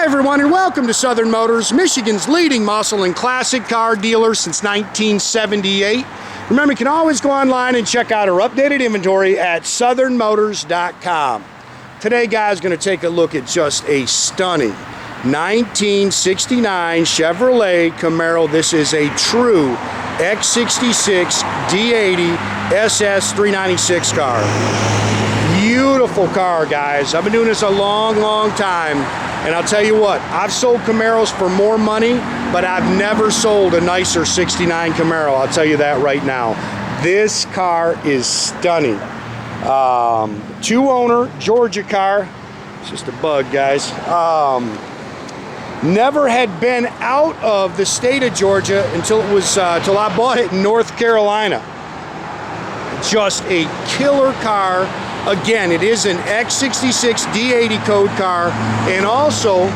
everyone, and welcome to Southern Motors, Michigan's leading muscle and classic car dealer since 1978. Remember, you can always go online and check out our updated inventory at southernmotors.com. Today, guys, going to take a look at just a stunning 1969 Chevrolet Camaro. This is a true X66 D80 SS 396 car. Beautiful car, guys. I've been doing this a long time, and I'll tell you what, I've sold Camaros for more money, but I've never sold a nicer 69 Camaro. I'll tell you that right now. This car is stunning. Two-owner Georgia car. It's just a bug, guys. Never had been out of the state of Georgia until it was till I bought it in North Carolina. Just a killer car. Again, it is an X66 D80 code car, and also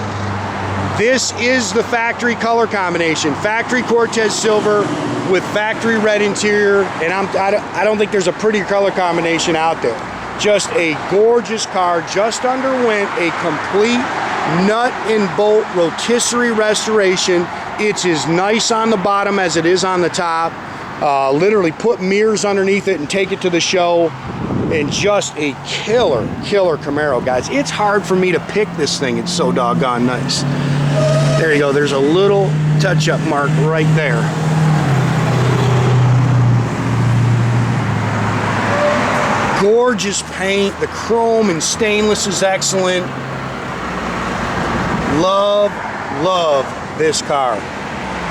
this is the factory color combination. Factory Cortez silver with factory red interior, and I don't think there's a prettier color combination out there. Just a gorgeous car. Just underwent a complete nut and bolt rotisserie restoration. It's as nice on the bottom as it is on the top. Literally put mirrors underneath it and take it to the show. And just a killer Camaro, guys. It's hard for me to pick this thing. It's so doggone nice. There you go. There's a little touch-up mark right there. Gorgeous paint. The chrome and stainless is excellent. Love this car.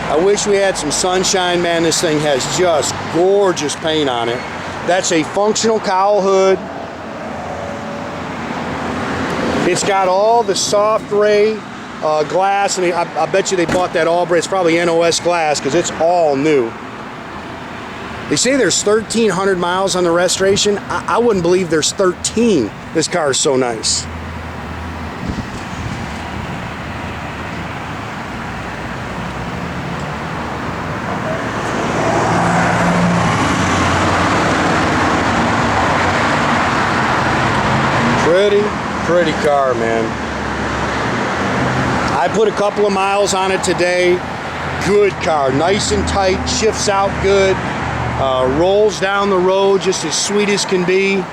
I wish we had some sunshine, man. This thing has just gorgeous paint on it. That's a functional cowl hood. It's got all the soft ray glass, and I bet you they bought that Albright. It's probably NOS glass because it's all new. They say there's 1,300 miles on the restoration. I wouldn't believe there's 13. This car is so nice. Pretty car, man. I put a couple of miles on it today. Good car, nice and tight, shifts out good, rolls down the road just as sweet as can be.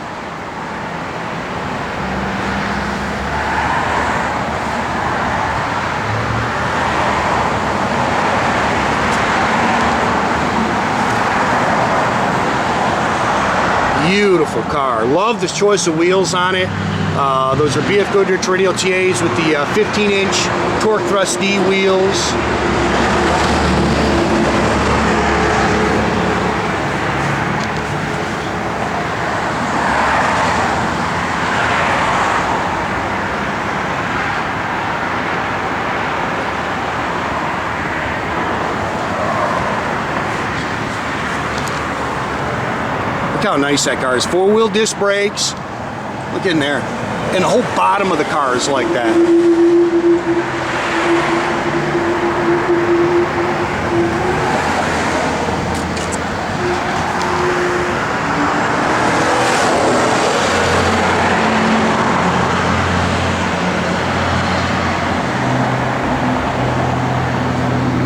Beautiful car. Love the choice of wheels on it. Those are BF Goodrich Radial TAs with the 15-inch torque thrust D wheels. Look how nice that car is. Four-wheel disc brakes. Look in there. And the whole bottom of the car is like that.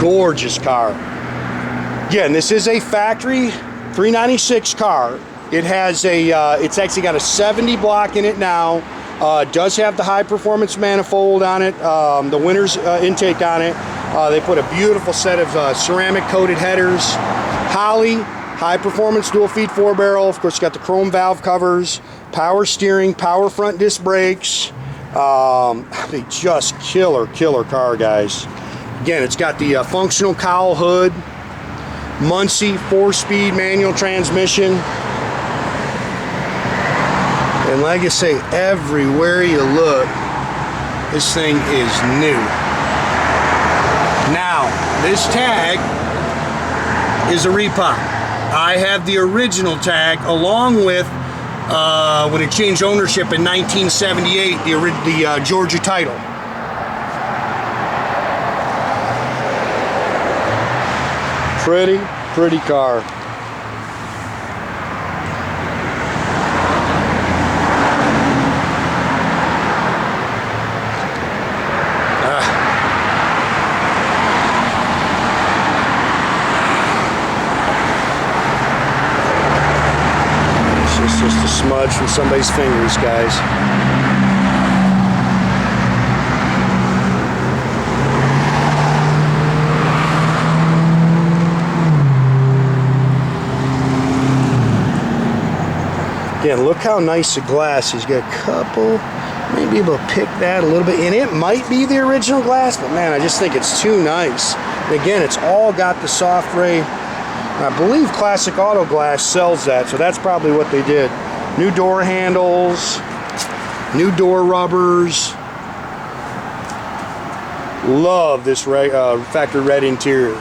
Gorgeous car. Again, this is a factory 396 car. It has a, it's actually got a 70 block in it now. It does have the high performance manifold on it, the winner's intake on it. They put a beautiful set of ceramic coated headers. Holley, high performance dual feed 4-barrel. Of course, you got the chrome valve covers, power steering, power front disc brakes. They just killer car, guys. Again, it's got the functional cowl hood, Muncie 4-speed manual transmission. And like I say, everywhere you look, this thing is new. Now, this tag is a repop. I have the original tag along with, when it changed ownership in 1978, the Georgia title. Pretty car. smudge from somebody's fingers, guys. Again, look how nice the glass is. You got a couple, maybe able to pick that a little bit. And it might be the original glass, but man, I just think it's too nice. And again, it's all got the soft ray. I believe Classic Auto Glass sells that, so that's probably what they did. New door handles, new door rubbers. Love this factory red interior.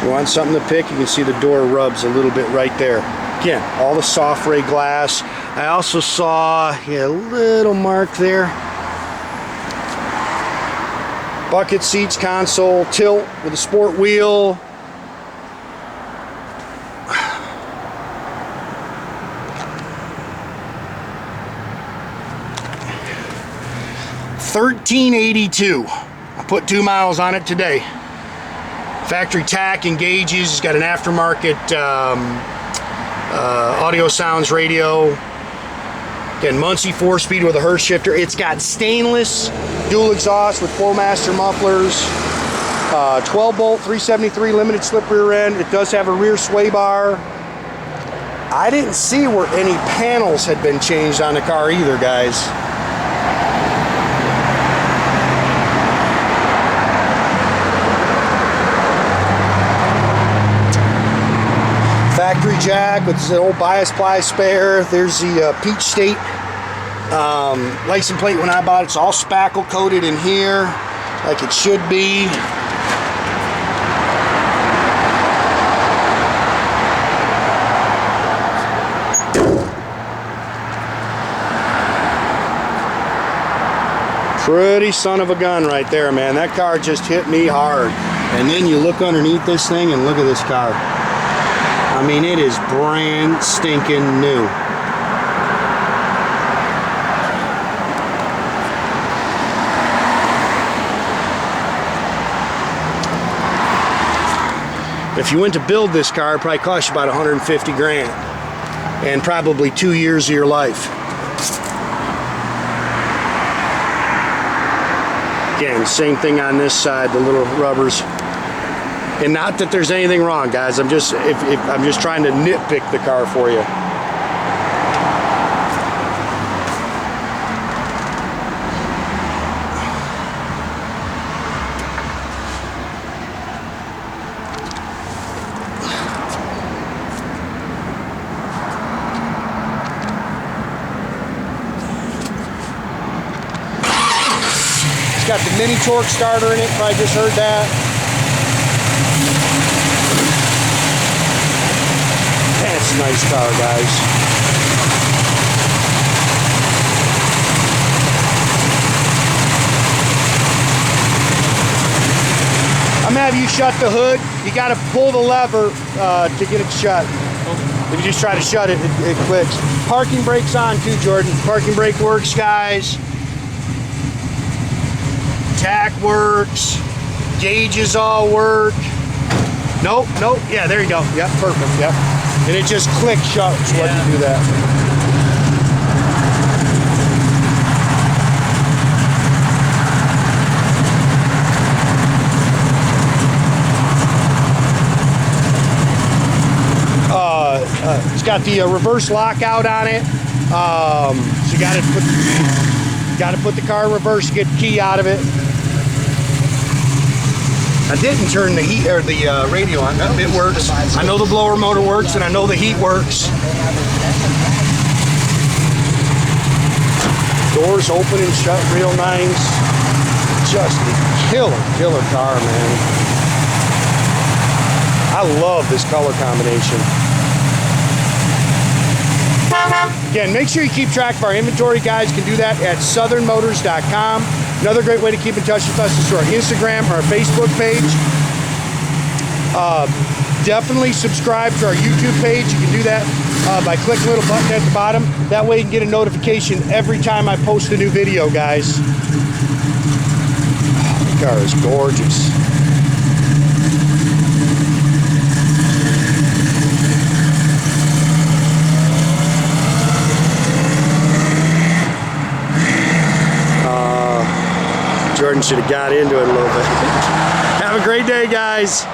You want something to pick, you can see the door rubs a little bit right there. Again, all the soft ray glass. I also saw a little mark there. Bucket seats, console, tilt with a sport wheel. $1,382. I put 2 miles on it today. Factory tach and gauges. It's got an aftermarket audio sounds radio. Again, Muncie 4-speed with a Hurst shifter. It's got stainless dual exhaust with Flowmaster mufflers. 12-bolt 373 limited slip rear end. It does have a rear sway bar. I didn't see where any panels had been changed on the car either, guys. Factory jack with the old bias ply spare. There's the Peach State license plate when I bought it. It's all spackle coated in here like it should be. Pretty son of a gun right there, man. That car just hit me hard. And then you look underneath this thing and look at this car. I mean, it is brand stinking new. If you went to build this car, it probably cost you about 150 grand. And probably 2 years of your life. Again, same thing on this side, the little rubbers. And not that there's anything wrong, guys. I'm just I'm just trying to nitpick the car for you. It's got the mini torque starter in it. Probably just heard that. That's a nice car, guys. I'm gonna have you shut the hood. You gotta pull the lever to get it shut. If you just try to shut it, it clicks. Parking brake's on too, Jordan. Parking brake works, guys. Tach works. Gauges all work. Nope, nope. Yeah, there you go. Yep, perfect. Yep. And it just clicks shut when you do that. It's got the reverse lockout on it. So you got to put the car in reverse to get the key out of it. I didn't turn the heat or the radio on. It works. I know the blower motor works, and I know the heat works. Doors open and shut real nice. Just a killer car, man. I love this color combination. Again, make sure you keep track of our inventory, guys. You can do that at southernmotors.com. Another great way to keep in touch with us is through our Instagram or our Facebook page. Definitely subscribe to our YouTube page. You can do that by clicking the little button at the bottom. That way you can get a notification every time I post a new video, guys. The car is gorgeous. Jordan should have got into it a little bit. Have a great day, guys.